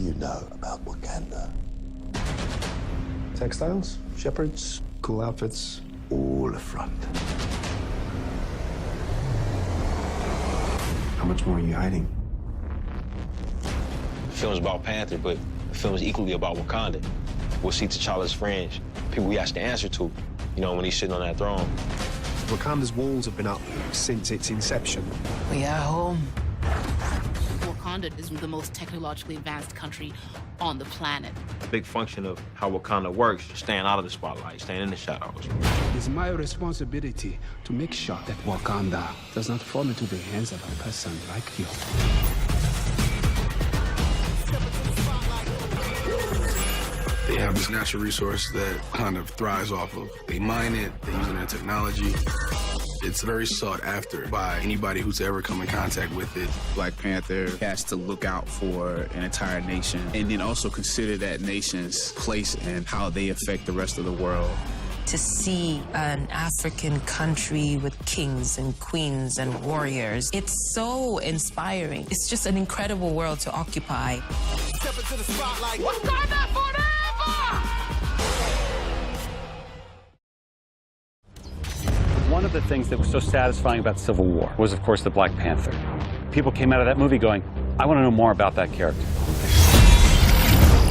you know about Wakanda? Textiles, shepherds, cool outfits. All a front. How much more are you hiding? The film's about Panther, but the film is equally about Wakanda. We'll see T'Challa's friends, people we have to answer to, you know, when he's sitting on that throne. Wakanda's walls have been up since its inception. We are home. Wakanda is the most technologically advanced country on the planet. A big function of how Wakanda works is staying out of the spotlight, staying in the shadows. It is my responsibility to make sure that Wakanda does not fall into the hands of a person like you. They have this natural resource that kind of thrives off of. They mine it, they're using their technology. It's very sought after by anybody who's ever come in contact with it. Black Panther has to look out for an entire nation and then also consider that nation's place and how they affect the rest of the world. To see an African country with kings and queens and warriors, it's so inspiring. It's just an incredible world to occupy. Step into the spotlight. Wakanda forever! One of the things that was so satisfying about Civil War was, of course, the Black Panther. People came out of that movie going, I want to know more about that character.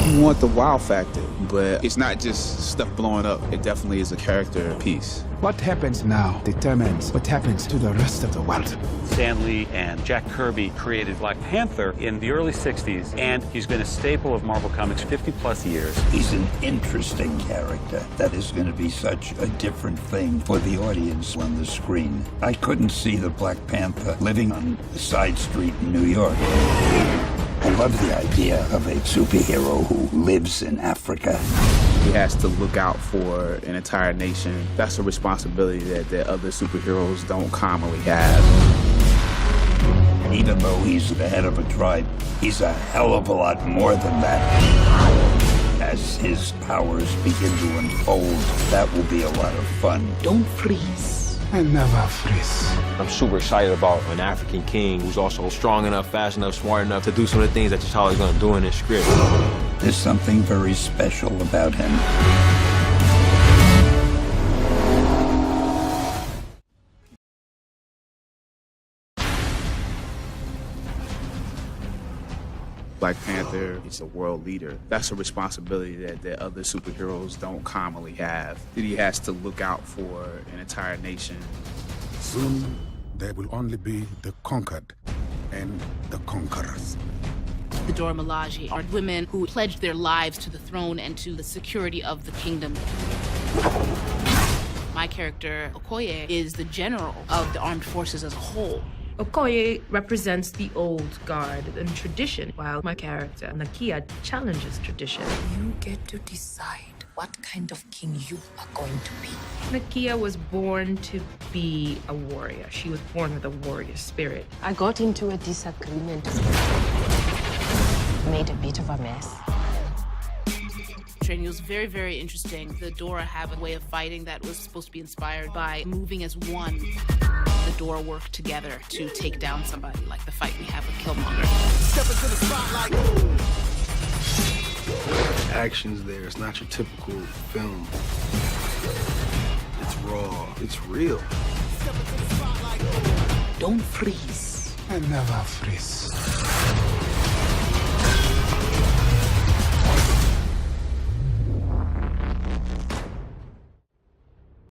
You want the wow factor, but it's not just stuff blowing up. It definitely is a character piece. What happens now determines what happens to the rest of the world. Stan Lee and Jack Kirby created Black Panther in the early 60s, and he's been a staple of Marvel Comics 50-plus years. He's an interesting character that is going to be such a different thing for the audience on the screen. I couldn't see the Black Panther living on a side street in New York. I love the idea of a superhero who lives in Africa. He has to look out for an entire nation. That's a responsibility that other superheroes don't commonly have. Even though he's the head of a tribe, he's a hell of a lot more than that. As his powers begin to unfold, that will be a lot of fun. Don't freeze. I never freeze. I'm super excited about an African king who's also strong enough, fast enough, smart enough to do some of the things that T'Challa's going to do in this script. There's something very special about him. Black Panther is a world leader. That's a responsibility that other superheroes don't commonly have. That he has to look out for an entire nation. Soon, there will only be the conquered and the conquerors. The Dora Milaje are women who pledged their lives to the throne and to the security of the kingdom. My character, Okoye, is the general of the armed forces as a whole. Okoye represents the old guard and tradition, while my character, Nakia, challenges tradition. You get to decide what kind of king you are going to be. Nakia was born to be a warrior. She was born with a warrior spirit. I got into a disagreement. Made a bit of a mess. Training was very, very interesting. The Dora have a way of fighting that was supposed to be inspired by moving as one. The Dora work together to take down somebody, like the fight we have with Killmonger. Step into the spotlight. The action's there. It's not your typical film. It's raw. It's real. Don't freeze. I never freeze.